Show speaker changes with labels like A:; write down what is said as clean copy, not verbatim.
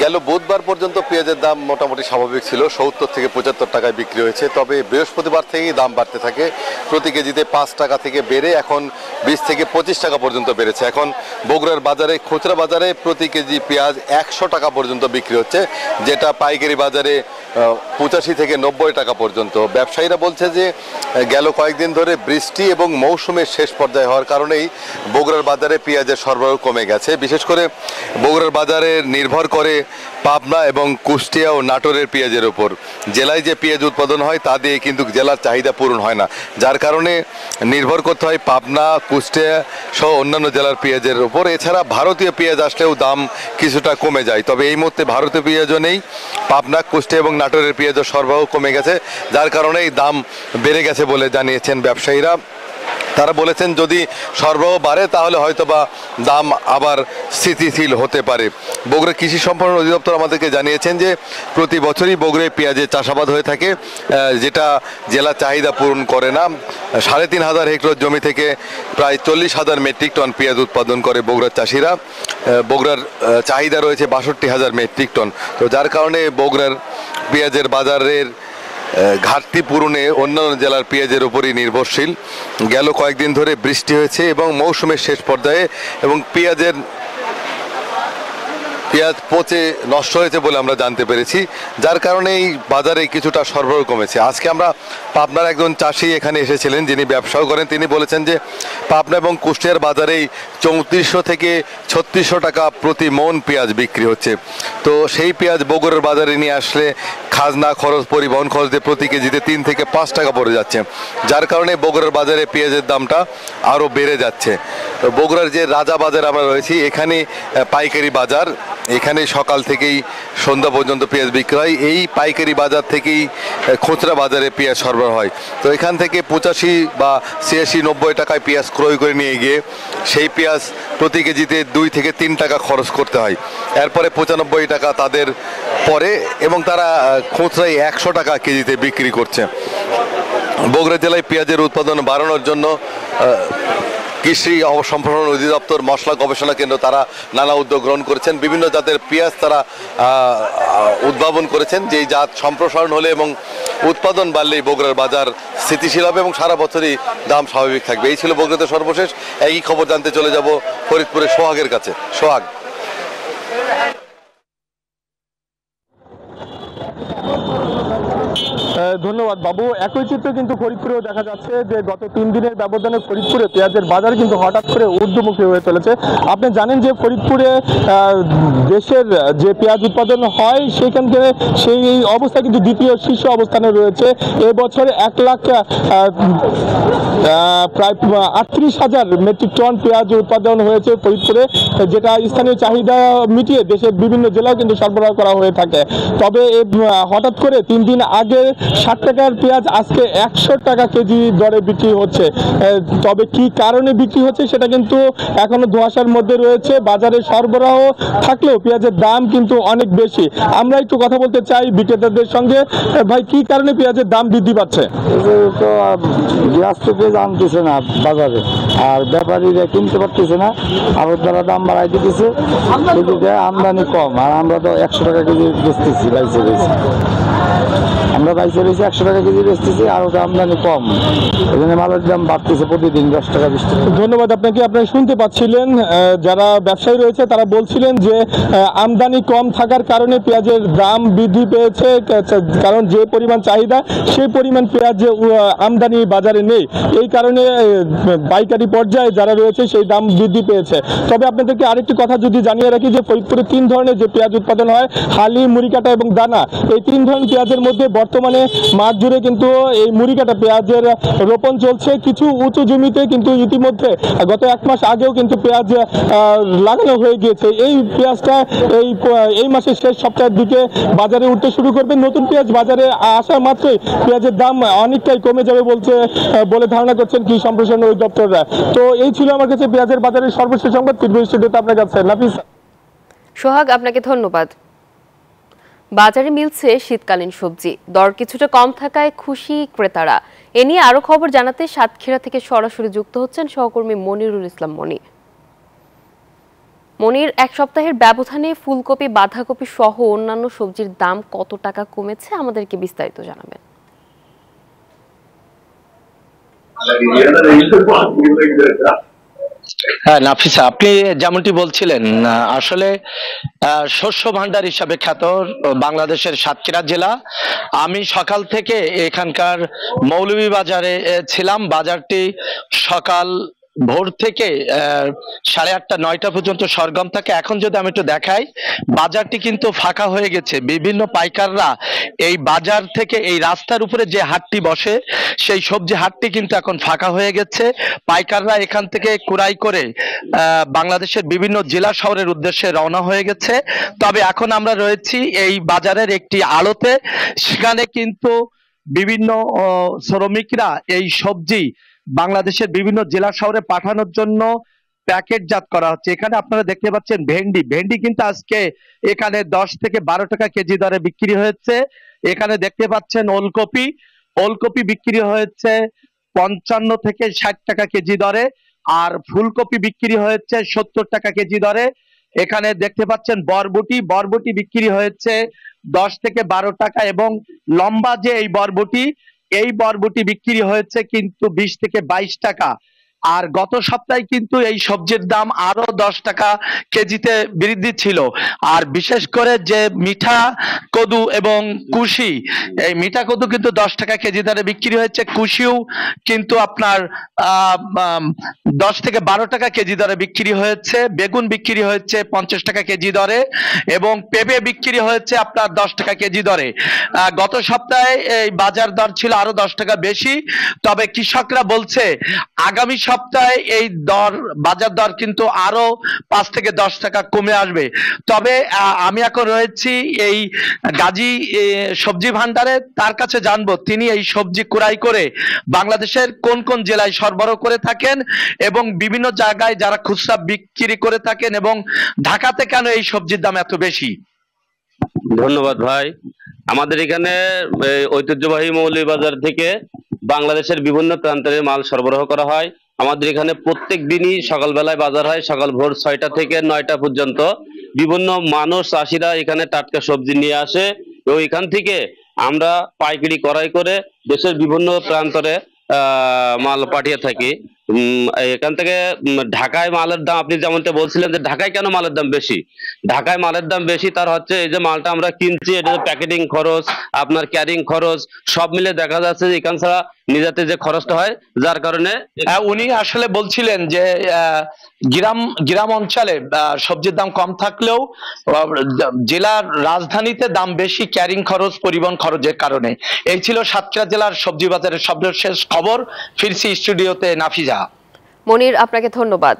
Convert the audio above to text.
A: গেল বুধবার পর্যন্ত পেঁয়াজের দাম মোটামুটি স্বাভাবিক ছিল, 70 থেকে 75 টাকায় বিক্রি হয়েছে। তবে বৃহস্পতিবার থেকেই দাম বাড়তে থাকে, প্রতি কেজিতে 5 টাকা থেকে বেড়ে এখন 20 থেকে 25 টাকা পর্যন্ত বেড়েছে। এখন বগুড়ার বাজারে, খুচরা বাজারে প্রতি কেজি পেঁয়াজ 100 টাকা পর্যন্ত বিক্রি হচ্ছে, যেটা পাইকারি বাজারে 85 থেকে 90 টাকা পর্যন্ত। ব্যবসায়ীরা বলছে যে গেল কয়েকদিন ধরে বৃষ্টি এবং মৌসুমের শেষ পর্যায়ে হওয়ার কারণেই বগুড়ার বাজারে পেঁয়াজের সরবরাহ কমে গেছে। বিশেষ করে বগুড়ার বাজারে নির্ভর করে পাবনা এবং কুষ্টিয়া ও নাটোরের পেঁয়াজের উপর। জেলায় যে পেঁয়াজ উৎপাদন হয় তা দিয়ে কিন্তু জেলার চাহিদা পূরণ হয় না, যার কারণে নির্ভর করতে হয় পাবনা, কুষ্টিয়া সহ অন্যান্য জেলার পেঁয়াজের উপর। এছাড়া ভারতীয় পেঁয়াজ আসলেও দাম কিছুটা কমে যায়। তবে এই মুহূর্তে ভারতীয় পেঁয়াজও নেই, পাবনা, কুষ্টিয়া এবং নাটোরের পেঁয়াজও সরবরাহ কমে গেছে, যার কারণেই দাম বেড়ে গেছে বলে জানিয়েছেন ব্যবসায়ীরা। তারা বলেছেন যদি সরবরাহ বাড়ে তাহলে হয়তোবা দাম আবার স্থিতিশীল হতে পারে। বগুড়া কৃষি সম্প্রসারণ অধিদপ্তর আমাদেরকে জানিয়েছেন যে প্রতি বছরই বগুড়ায় পেঁয়াজের চাষাবাদ হয়ে থাকে, যেটা জেলা চাহিদা পূরণ করে না। 3,500 হেক্টর জমি থেকে প্রায় 40,000 মেট্রিক টন পেঁয়াজ উৎপাদন করে বগুড়ার চাষিরা। বগুড়ার চাহিদা রয়েছে 62,000 মেট্রিক টন। তো যার কারণে বগুড়ার পেঁয়াজের বাজারের ঘাটতি পূরণে অন্যান্য জেলার পেঁয়াজের উপরই নির্ভরশীল। গেল কয়েকদিন ধরে বৃষ্টি হয়েছে এবং মৌসুমের শেষ পর্যায়ে, এবং পেঁয়াজ পচে নষ্ট হয়েছে বলে আমরা জানতে পেরেছি, যার কারণে এই বাজারে কিছুটা সরবরাহ কমেছে। আজকে আমরা পাবনার একজন চাষি এখানে এসেছিলেন, যিনি ব্যবসাও করেন। তিনি বলেছেন যে পাবনা এবং কুষ্টিয়ার বাজারেই 3400 থেকে 3600 টাকা প্রতি মন পেঁয়াজ বিক্রি হচ্ছে। তো সেই পেঁয়াজ বগুড়ার বাজারে নিয়ে আসলে খাজনা খরচ, পরিবহন খরচ দিয়ে প্রতি কেজিতে 3 থেকে 5 টাকা পড়ে যাচ্ছে, যার কারণে বগুড়ার বাজারে পেঁয়াজের দামটা আরও বেড়ে যাচ্ছে। তো বগুড়ার যে রাজা বাজার আমরা রয়েছি, এখানে পাইকারি বাজার, এখানে সকাল থেকেই সন্ধ্যা পর্যন্ত পেঁয়াজ বিক্রি হয়। এই পাইকারি বাজার থেকেই খুচরা বাজারে পেঁয়াজ সরবরাহ হয়। তো এখান থেকে 85 বা 86, 90 টাকায় পেঁয়াজ ক্রয় করে নিয়ে গিয়ে সেই পেঁয়াজ প্রতি কেজিতে 2 থেকে 3 টাকা খরচ করতে হয়। এরপরে 95 টাকা তাদের পরে, এবং তারা খুচরায় 100 টাকা কেজিতে বিক্রি করছে। বগুড়া জেলায় পেঁয়াজের উৎপাদন বাড়ানোর জন্য কৃষি সম্প্রসারণ অধিদপ্তর, মশলা গবেষণা কেন্দ্র তারা নানা উদ্যোগ গ্রহণ করেছেন। বিভিন্ন জাতের পেঁয়াজ তারা উদ্ভাবন করেছেন, যেই জাত সম্প্রসারণ হলে এবং উৎপাদন বাড়লেই বগুড়ার বাজার স্থিতিশীল হবে এবং সারা বছরই দাম স্বাভাবিক থাকবে। এই ছিল বগুড়াতে সর্বশেষ। একই খবর জানতে চলে যাব ফরিদপুরের সোহাগের কাছে। সোহাগ।
B: ধন্যবাদ বাবু। একই চিত্র কিন্তু ফরিদপুরেও দেখা যাচ্ছে যে গত 3 দিনের ব্যবধানে ফরিদপুরে পেঁয়াজের বাজার কিন্তু হঠাৎ করে ঊর্ধ্বমুখী হয়ে চলেছে। আপনি জানেন যে ফরিদপুরে দেশের যে পেঁয়াজ উৎপাদন হয় সেখান থেকে সেই অবস্থা কিন্তু দ্বিতীয় শীর্ষ অবস্থানে রয়েছে। এবছরে 1 লাখ প্রায় 38,000 মেট্রিক টন পেঁয়াজ উৎপাদন হয়েছে ফরিদপুরে, যেটা স্থানীয় চাহিদা মিটিয়ে দেশের বিভিন্ন জেলায় কিন্তু সরবরাহ করা হয়ে থাকে। তবে হঠাৎ করে 3 দিন আগে 60 টাকার পেঁয়াজ আজকে 100 টাকা কেজি দরে বিক্রি হচ্ছে। তবে কি কারণে বিক্রি হচ্ছে সেটা কিন্তু এখনো ধোঁয়াশার মধ্যে রয়েছে। বাজারে সরবরাহ থাকলেও পেঁয়াজের দাম কিন্তু অনেক বেশি। আমরা একটু কথা বলতে চাই বিক্রেতাদের সঙ্গে। ভাই, কি কারণে পেঁয়াজের দাম বৃদ্ধি পাচ্ছে?
C: তো গ্যাস থেকে আনতেছে না বাজারে, আর ব্যাপারীরা কিনতে পারতেছে না, আড়তদাররা দাম বাড়াই দিতেছে, এদিকে আমদানি কম। আর আমরা তো 100 টাকা কেজি বেচতেছি, আমরা বাইসে 100 টাকা কেজি বেচতেছি, আর ওটা আমদানি কম, এখানে মালের দাম বাড়তেছে প্রতিদিন 10 টাকা 20 টাকা।
B: ধন্যবাদ আপনাকে। আপনারা শুনতে পাচ্ছিলেন যারা ব্যবসায়ী রয়েছে তারা বলছিলেন যে আমদানি কম থাকার কারণে পেঁয়াজের দাম বৃদ্ধি পেয়েছে, কারণ যে পরিমাণ চাহিদা সেই পরিমাণ পেঁয়াজ আমদানি বাজারে নেই। এই কারণে পাইকারি পর্যায়ে যারা রয়েছে সেই দাম বৃদ্ধি পেয়েছে। তবে আপনাদেরকে আরেকটি কথা যদি জানিয়ে রাখি যে ফরিদপুরে 3 ধরনের যে পেঁয়াজ উৎপাদন হয়, হালি, মুড়িকাটা এবং দানা, এই 3 ধরনের পেঁয়াজের মধ্যে বর্তমানে মাঠ জুড়ে কিন্তু এই মুড়িকাটা পেঁয়াজের রোপণ চলছে। কিছু উঁচু জমিতে কিন্তু ইতিমধ্যে গত 1 মাস আগেও কিন্তু পেঁয়াজ লাগানো হয়ে গিয়েছে। এই পেঁয়াজটা এই মাসের শেষ সপ্তাহের দিকে বাজারে উঠতে শুরু করবে। নতুন পেঁয়াজ বাজারে আসা মাত্রই পেঁয়াজের দাম অনেকটাই কমে যাবে বলে ধারণা করছেন কৃষি সম্প্রসারণ অধিদপ্তররা। তো এই ছিল আমার কাছে পেঁয়াজের বাজারের সর্বশেষ সংবাদ। স্টুডিওতে আপনার কাছে নাফিস।
D: সোহাগ, আপনাকে ধন্যবাদ। বাজারে মিলছে শীতকালীন সবজি, দর কিছুটা কম থাকায় খুশি ক্রেতারা। এ নিয়ে আরো খবর জানাতে সাতক্ষীরা থেকে সরাসরি যুক্ত হচ্ছেন সহকর্মী মনিরুল ইসলাম মনি। মনির, এক সপ্তাহের ব্যবধানে ফুলকপি, বাঁধাকপি সহ অন্যান্য সবজির দাম কত টাকা কমেছে আমাদেরকে বিস্তারিত জানাবেন।
E: হ্যাঁ নাফিসা, আপনি যেমনটি বলছিলেন, আসলে শস্য ভান্ডার হিসাবে খ্যাত বাংলাদেশের সাতক্ষীরা জেলা। আমি সকাল থেকে এখানকার মৌলভীবাজারে ছিলাম। বাজারটি সকাল ভোর থেকে 8:30 9টা পর্যন্ত সরগম থাকে। এখন যদি আমি একটু দেখাই, বাজারটি কিন্তু ফাঁকা হয়ে গেছে। বিভিন্ন পাইকাররা এই বাজার থেকে এই রাস্তার উপরে যে হাটটি বসে, সেই সবজি হাটটি কিন্তু এখন ফাঁকা হয়ে গেছে। পাইকাররা এখান থেকে কুড়াই করে বাংলাদেশের বিভিন্ন জেলা শহরের উদ্দেশ্যে রওনা হয়ে গেছে। তবে এখন আমরা রয়েছি এই বাজারের একটি আড়তে। সেখানে কিন্তু বিভিন্ন শ্রমিকরা এই সবজি বাংলাদেশের বিভিন্ন জেলা শহরে পাঠানোর জন্য প্যাকেটজাত করা হচ্ছে। এখানে আপনারা দেখতে পাচ্ছেন ভেন্ডি কিন্তু আজকে এখানে 10 থেকে 12 টাকা কেজি দরে বিক্রি হয়েছে। এখানে দেখতে পাচ্ছেন ওলকপি বিক্রি হয়েছে 55 থেকে 60 টাকা কেজি দরে, আর ফুলকপি বিক্রি হয়েছে 70 টাকা কেজি দরে। এখানে দেখতে পাচ্ছেন বরবটি বিক্রি হয়েছে 10 থেকে 12 টাকা, এবং লম্বা যে এই বরবটি বিক্রি হয়েছে কিন্তু 20 থেকে 22 টাকা। আর গত সপ্তাহে কিন্তু এই সবজির দাম আরো 10 টাকা কেজিতে বৃদ্ধি ছিল। আর বিশেষ করে যে মিঠা কদু এবং কুশি, এই মিঠা কদু কিন্তু 10 টাকা কেজি দরে বিক্রি হয়েছে। কুশিও কিন্তু আপনার 10 থেকে 12 টাকা কেজি দরে বিক্রি হয়েছে। বেগুন বিক্রি হয়েছে 50 টাকা কেজি দরে, এবং পেঁপে বিক্রি হয়েছে আপনার 10 টাকা কেজি দরে। গত সপ্তাহে এই বাজার দর ছিল আরো 10 টাকা বেশি। তবে কৃষকরা বলছে আগামী সপ্তাহে এই বাজার দর কিন্তু আরো 5 থেকে 10 টাকা কমে আসবে। তবে আমি এখন রয়েছি এই গাজী সবজি ভান্ডারে। তার কাছে জানবো তিনি এই সবজি কুড়াই করে বাংলাদেশের কোন কোন জেলায় সরবরাহ করে থাকেন, এবং বিভিন্ন জায়গায় যারা খুচরা বিক্রি করে থাকেন, এবং ঢাকাতে কেন এই সবজির দাম এত বেশি।
F: ধন্যবাদ ভাই। আমাদের এখানে ঐতিহ্যবাহী মৌলভীবাজার থেকে বাংলাদেশের বিভিন্ন প্রান্তের মাল সরবরাহ করা হয়। আমাদের এখানে প্রত্যেক দিনই সকালবেলায় বাজার হয়, সকাল ভোর 6টা থেকে 9টা পর্যন্ত। বিভিন্ন মানুষ, চাষিরা এখানে টাটকা সবজি নিয়ে আসে, এবং এখান থেকে আমরা পাইকারি ক্রয় করে দেশের বিভিন্ন প্রান্তরে মাল পাঠিয়ে থাকি। এখান থেকে ঢাকায় মালের দাম, আপনি যেমনটা বলছিলেন যে ঢাকায় কেন মালের দাম বেশি, ঢাকায় মালের দাম বেশি তার হচ্ছে এই যে মালটা আমরা কিনছি, এটা প্যাকেটিং খরচ, আপনার ক্যারিং খরচ সব মিলে দেখা যাচ্ছে যে এখান ছাড়া নিজাতে যে খরচটা হয়, যার কারণে
E: উনি আসলে বলছিলেন যে গ্রাম অঞ্চলে সবজির দাম কম থাকলেও জেলার রাজধানীতে দাম বেশি, ক্যারিং খরচ, পরিবহন খরচের কারণে। এই ছিল সাতক্ষীরা জেলার সবজি বাজারের সর্বশেষ খবর। ফিরছি স্টুডিওতে নাফিজা।
D: মনির, আপনাকে ধন্যবাদ।